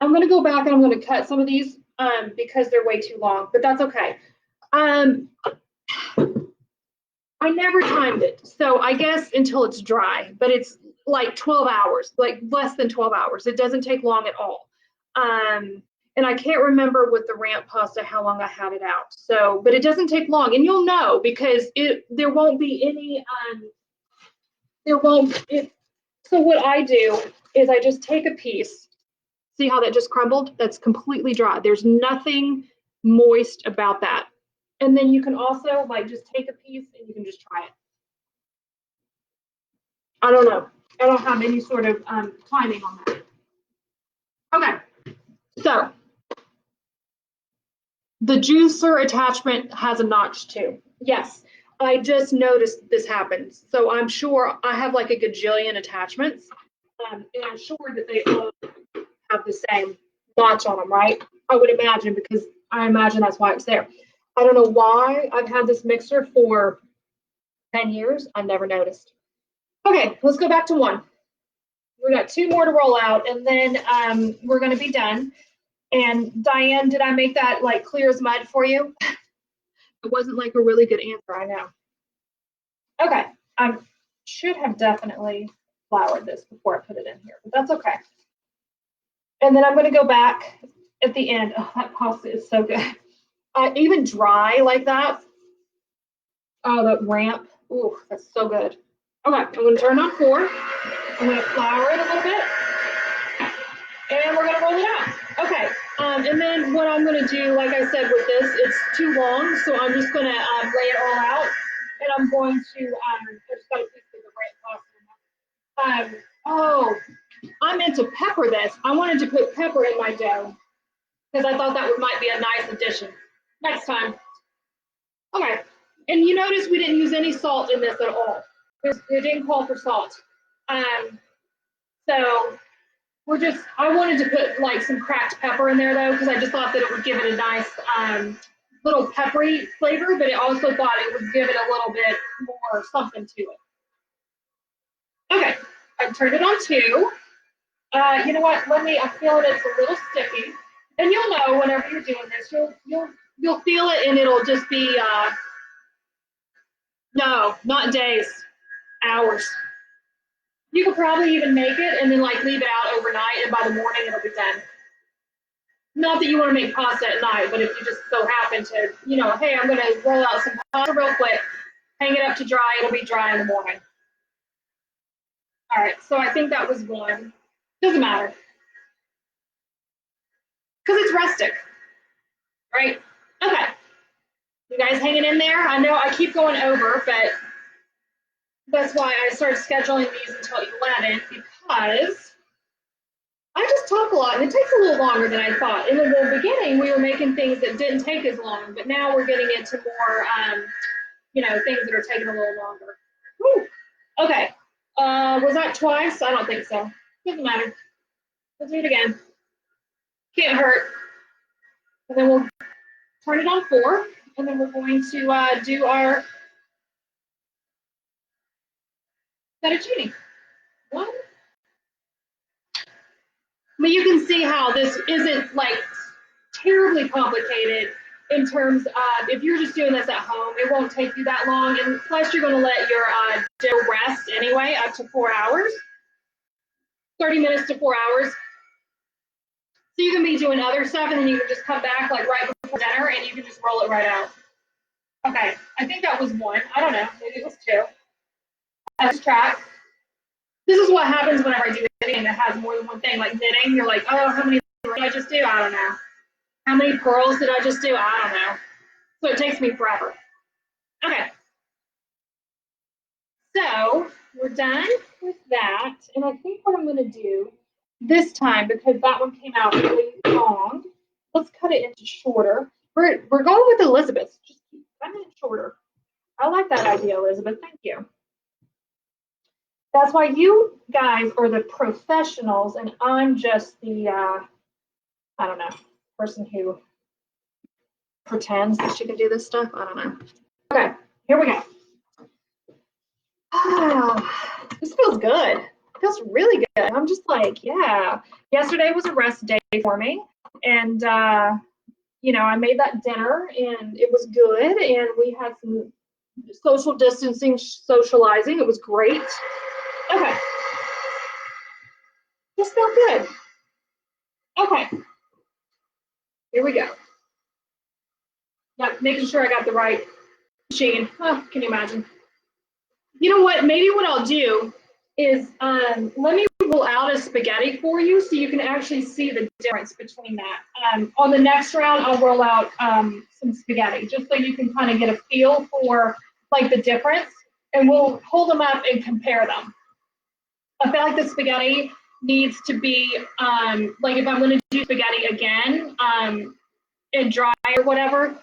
I'm gonna go back and I'm gonna cut some of these because they're way too long, but that's okay. Um, I never timed it, so I guess until it's dry, but it's like 12 hours, like less than 12 hours. It doesn't take long at all. And I can't remember with the ramp pasta how long I had it out. So, but it doesn't take long, and you'll know because there won't be any there won't it. So what I do is I just take a piece. See how that just crumbled? That's completely dry. There's nothing moist about that. And then you can also like just take a piece and you can just try it. I don't know. I don't have any sort of timing on that. Okay, so the juicer attachment has a notch too. Yes, I just noticed this happens. So I'm sure I have like a gajillion attachments, and I'm sure that they all have the same notch on them, right? I would imagine because I imagine that's why it's there. I don't know why I've had this mixer for 10 years. I never noticed. Okay, let's go back to one. We got two more to roll out, and then we're going to be done. And Diane, did I make that like clear as mud for you? It wasn't like a really good answer, I know. Okay, I should have definitely floured this before I put it in here, but that's okay. And then I'm going to go back at the end. Oh, that pasta is so good. Even dry like that. Oh, that ramp. Ooh, that's so good. Okay, I'm going to turn on 4. I'm going to flour it a little bit. And we're going to roll it out. Okay, and then what I'm going to do, like I said with this, it's too long, so I'm just going to lay it all out. And I'm going to, I just got a piece of the ramp pasta. Oh, I meant to pepper this. I wanted to put pepper in my dough because I thought that might be a nice addition. Next time. Okay, and you notice we didn't use any salt in this at all. It didn't call for salt. So we're just, I wanted to put like some cracked pepper in there though, because I just thought that it would give it a nice little peppery flavor, but it also thought it would give it a little bit more something to it. Okay, I've turned it on 2. You know what? I feel it's a little sticky, and you'll know whenever you're doing this. You'll feel it, and it'll just be no, not days, hours. You could probably even make it and then like leave it out overnight, and by the morning it'll be done. Not that you want to make pasta at night, but if you just so happen to, you know, hey, I'm going to roll out some pasta real quick, hang it up to dry, it'll be dry in the morning. All right, so I think that was 1. Doesn't matter. Because it's rustic, right? Okay. You guys hanging in there? I know I keep going over, but that's why I started scheduling these until 11, because I just talk a lot, and it takes a little longer than I thought. In the beginning, we were making things that didn't take as long, but now we're getting into more, you know, things that are taking a little longer. Whew. Okay. Was that twice? I don't think so. Doesn't matter. Let's do it again. Can't hurt. And then we'll turn it on 4, and then we're going to do our fettuccine. 1. But you can see how this isn't like terribly complicated in terms of if you're just doing this at home, it won't take you that long. And plus, you're going to let your dough rest anyway, up to 4 hours, 30 minutes to 4 hours. So you can be doing other stuff, and then you can just come back like right before dinner, and you can just roll it right out. Okay, I think that was 1. I don't know, maybe it was 2. I just track. This is what happens whenever I do anything that has more than one thing, like knitting. You're like, oh, how many did I just do? I don't know. How many pearls did I just do? I don't know. So it takes me forever. Okay. So we're done with that. And I think what I'm going to do this time, because that one came out really long, let's cut it into shorter. We're going with Elizabeth. Just keep cutting it shorter. I like that idea, Elizabeth. Thank you. That's why you guys are the professionals and I'm just the, I don't know, person who pretends that she can do this stuff. I don't know. Okay, here we go. This feels good. It feels really good. I'm just like, yeah. Yesterday was a rest day for me. And, you know, I made that dinner and it was good. And we had some social distancing, socializing. It was great. Okay. This felt good. Okay. Here we go. Yep, making sure I got the right machine. Oh, can you imagine? You know what? Maybe what I'll do is let me roll out a spaghetti for you so you can actually see the difference between that. On the next round, I'll roll out some spaghetti just so you can kind of get a feel for like the difference, and we'll hold them up and compare them. I feel like the spaghetti needs to be like if I'm going to do spaghetti again and dry or whatever,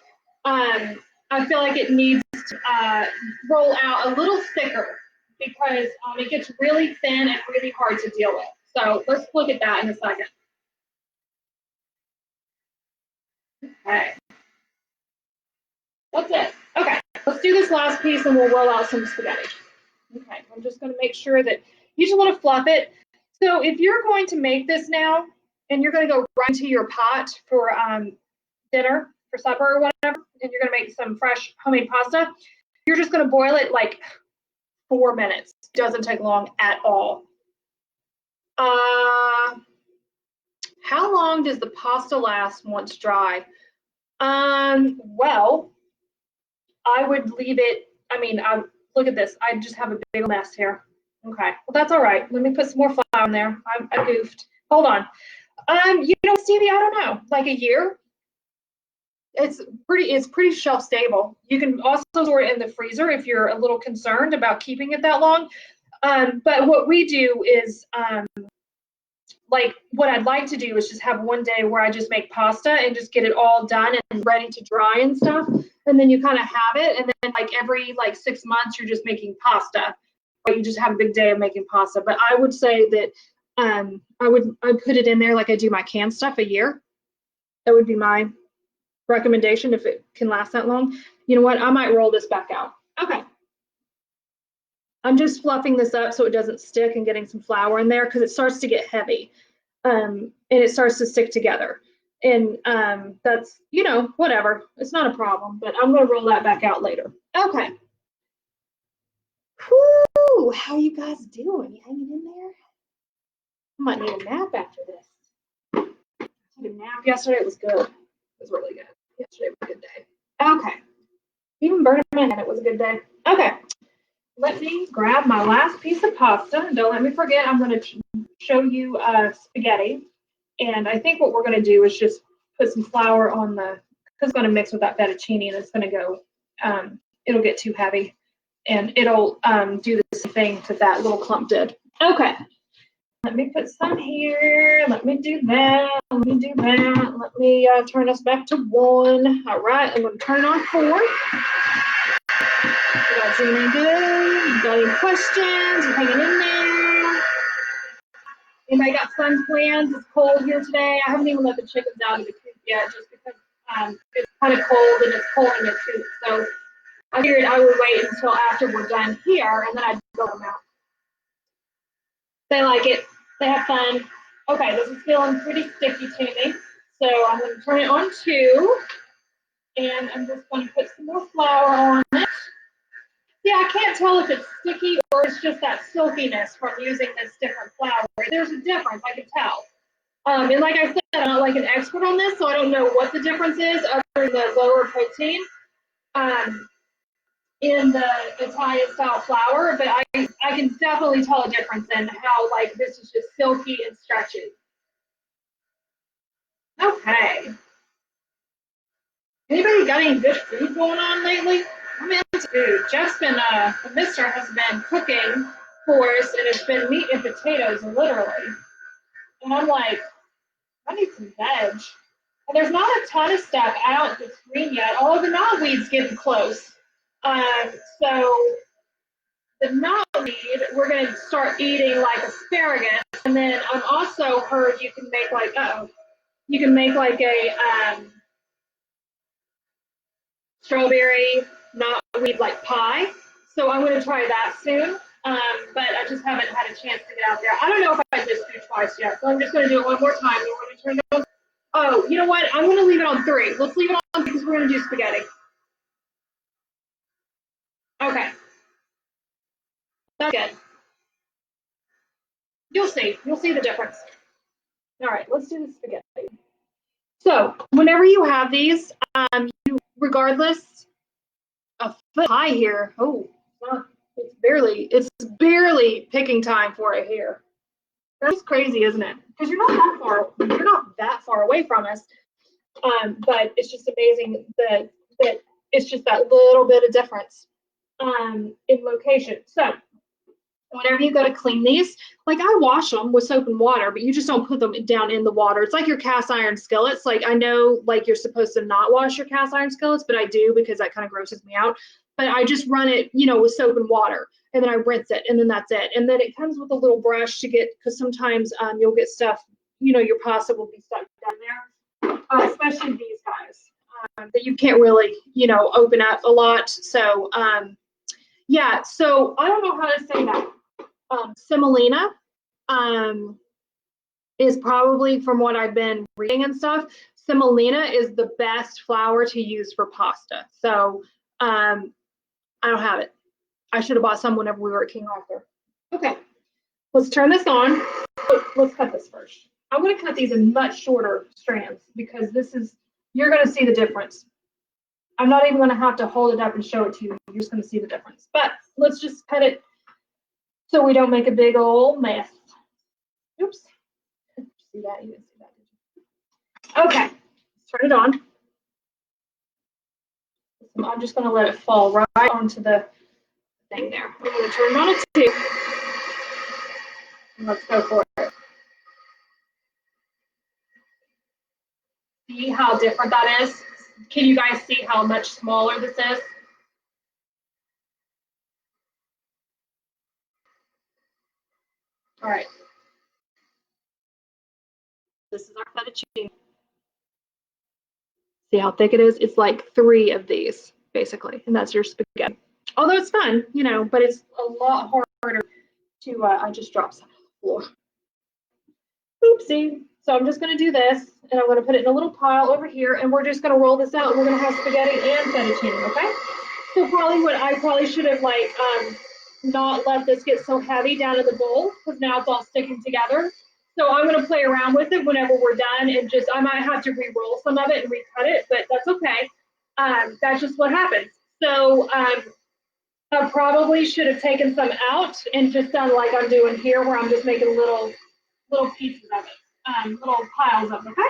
I feel like it needs to roll out a little thicker because it gets really thin and really hard to deal with. So let's look at that in a second. Okay. That's it. Okay, let's do this last piece and we'll roll out some spaghetti. Okay, I'm just going to make sure that you just want to fluff it. So if you're going to make this now and you're going to go right into your pot for dinner, for supper or whatever, and you're going to make some fresh homemade pasta, you're just going to boil it like 4 minutes. It doesn't take long at all. How long does the pasta last once dry? Well, I would leave it, I mean, look at this. I just have a big mess here. Okay, well, that's all right. Let me put some more flour in there. I goofed. Hold on. You know, Stevie, I don't know, like a year? It's pretty shelf stable. You can also store it in the freezer if you're a little concerned about keeping it that long. But what we do is, like what I'd like to do is just have one day where I just make pasta and just get it all done and ready to dry and stuff. And then you kind of have it. And then like every like 6 months, you're just making pasta. Or you just have a big day of making pasta. But I would say that I'd put it in there like I do my canned stuff a year. That would be my recommendation if it can last that long. You know what? I might roll this back out. Okay. I'm just fluffing this up so it doesn't stick and getting some flour in there because it starts to get heavy and it starts to stick together. And that's, you know, whatever. It's not a problem, but I'm going to roll that back out later. Okay. Whoo, how are you guys doing? You hanging in there? I might need a nap after this. I took a nap yesterday. It was good. It was really good. Yesterday was a good day. Okay. Even Burning Man, it was a good day. Okay. Let me grab my last piece of pasta. Don't let me forget, I'm going to show you spaghetti. And I think what we're going to do is just put some flour on because it's going to mix with that fettuccine and it's going to go, it'll get too heavy. And it'll do the same thing that little clump did. Okay. Let me put some here. Let me do that. Let me do that. Let me turn us back to 1. All right. I'm going to turn on 4. You guys doing any good? You got any questions? You hanging in there? Anybody got fun plans? It's cold here today. I haven't even let the chickens out of the coop yet just because it's kind of cold and it's cold in the coop. So I figured I would wait until after we're done here and then I'd go them out. They like it. They have fun. Okay, this is feeling pretty sticky to me. So I'm going to turn it on 2. And I'm just going to put some more flour on it. Yeah, I can't tell if it's sticky or it's just that silkiness from using this different flour. There's a difference, I can tell. And like I said, I'm not like an expert on this, so I don't know what the difference is other than the lower protein in the Italian style flour, but I can definitely tell a difference in how like this is just silky and stretchy. Okay. Anybody got any good food going on lately? I'm into to do. Jeff's been, the mister has been cooking for us, and it's been meat and potatoes, literally. And I'm like, I need some veg. And there's not a ton of stuff out that's green yet. All of the knotweed's getting close. So the knotweed, we're going to start eating like asparagus. And then I've also heard you can make like, you can make like a strawberry knotweed like pie. So I'm going to try that soon. But I just haven't had a chance to get out there. I don't know if I did this food twice yet, so I'm just going to do it one more time. You want to turn it on? Oh, you know what? I'm going to leave it on 3. Let's leave it on because we're going to do spaghetti. Okay. That's good. You'll see. You'll see the difference. All right, let's do the spaghetti. So whenever you have these, you, regardless, a foot high here. Oh, it's barely picking time for it here. That's crazy, isn't it? Because you're not that far away from us. But it's just amazing that it's just that little bit of difference in location. So whenever you go to clean these, like I wash them with soap and water, but you just don't put them down in the water. It's like your cast iron skillets. Like I know like you're supposed to not wash your cast iron skillets, but I do because that kind of grosses me out. But I just run it, with soap and water, and then I rinse it, and then that's it. And then it comes with a little brush to get, because sometimes you'll get stuff, your pasta will be stuck down there, especially these guys that you can't really, open up a lot. So yeah, so I don't know how to say that. Semolina is probably, from what I've been reading and stuff, semolina is the best flour to use for pasta. So I don't have it. I should have bought some whenever we were at King Arthur. Okay, let's turn this on. Let's cut this first. I'm going to cut these in much shorter strands because you're going to see the difference. I'm not even going to have to hold it up and show it to you. You're just going to see the difference. But let's just cut it so we don't make a big old mess. Oops. See that? You didn't see that, did you? Okay, let's turn it on. I'm just going to let it fall right onto the thing there. I'm going to turn it on at 2. And let's go for it. See how different that is? Can you guys see how much smaller this is? All right. This is our fettuccine. See how thick it is? It's like 3 of these, basically, and that's your spaghetti. Although it's fun, but it's a lot harder to, I just dropped some on the floor. Oopsie. So I'm just going to do this, and I'm going to put it in a little pile over here, and we're just going to roll this out, and we're going to have spaghetti and fettuccine, okay? So I probably should have, not let this get so heavy down in the bowl, because now it's all sticking together. So I'm going to play around with it whenever we're done, and I might have to re-roll some of it and recut it, but that's okay. That's just what happens. So I probably should have taken some out and just done like I'm doing here, where I'm just making little pieces of it, little piles of it, okay?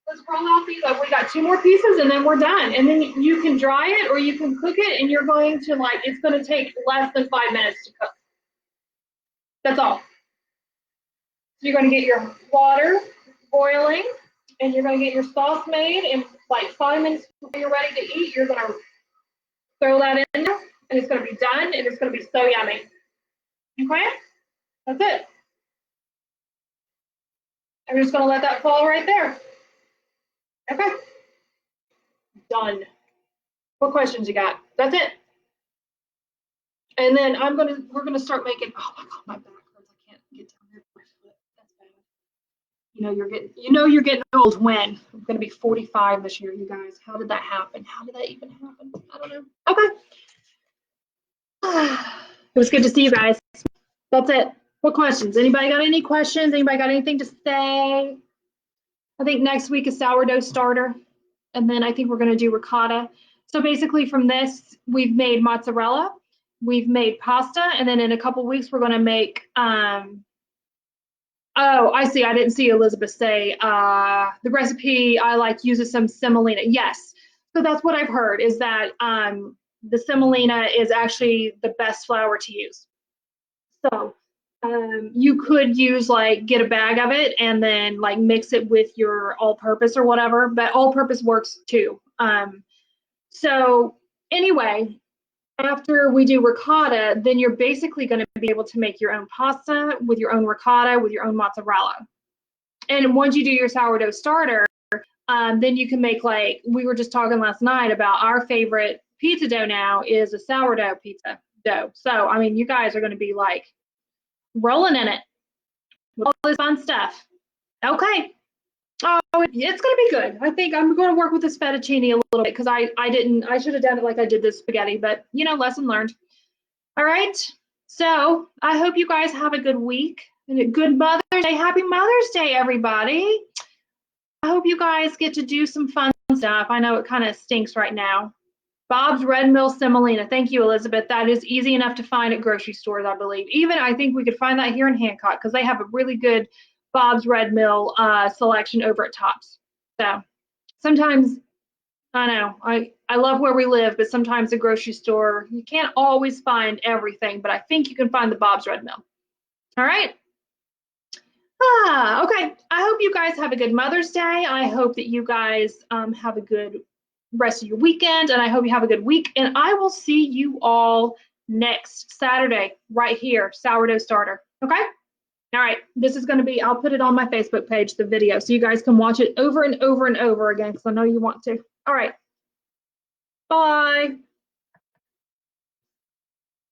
Let's roll out these. We got 2 more pieces, and then we're done. And then you can dry it or you can cook it, and you're going to it's going to take less than 5 minutes to cook. That's all. So you're going to get your water boiling, and you're going to get your sauce made, and 5 minutes before you're ready to eat, you're going to throw that in there, and it's going to be done, and it's going to be so yummy. Okay? That's it. I'm just going to let that fall right there. Okay. Done. What questions you got? That's it. And then we're gonna start making, oh my God, my back hurts. I can't get down there with my foot. That's bad. You're getting old when? I'm gonna be 45 this year, you guys. How did that happen? How did that even happen? I don't know. Okay. It was good to see you guys. That's it. What questions? Anybody got any questions? Anybody got anything to say? I think next week is sourdough starter, and then I think we're going to do ricotta. So basically from this, we've made mozzarella, we've made pasta, and then in a couple weeks, we're going to make, oh, I see. I didn't see Elizabeth say the recipe uses some semolina. Yes. So that's what I've heard is that the semolina is actually the best flour to use. So you could use like get a bag of it and then like mix it with your all-purpose or whatever, but all-purpose works too. So anyway, after we do ricotta, then you're basically going to be able to make your own pasta with your own ricotta, with your own mozzarella. And once you do your sourdough starter, then you can make, like we were just talking last night about, our favorite pizza dough now is a sourdough pizza dough. So, I mean, you guys are going to be like rolling in it with all this fun stuff. Okay. Oh, it's going to be good. I think I'm going to work with this fettuccine a little bit because I should have done it like I did this spaghetti, but you know, lesson learned. All right. So I hope you guys have a good week and a good Mother's Day. Happy Mother's Day, everybody. I hope you guys get to do some fun stuff. I know it kind of stinks right now. Bob's Red Mill Semolina. Thank you, Elizabeth. That is easy enough to find at grocery stores, I believe. Even I think we could find that here in Hancock because they have a really good Bob's Red Mill selection over at Tops. So sometimes, I know, I love where we live, but sometimes the grocery store, you can't always find everything, but I think you can find the Bob's Red Mill. All right. Okay. I hope you guys have a good Mother's Day. I hope that you guys have a good rest of your weekend, and I hope you have a good week. And I will see you all next Saturday right here, Sourdough Starter. Okay? All right. This is going to be, I'll put it on my Facebook page, the video, so you guys can watch it over and over and over again because I know you want to. All right. Bye.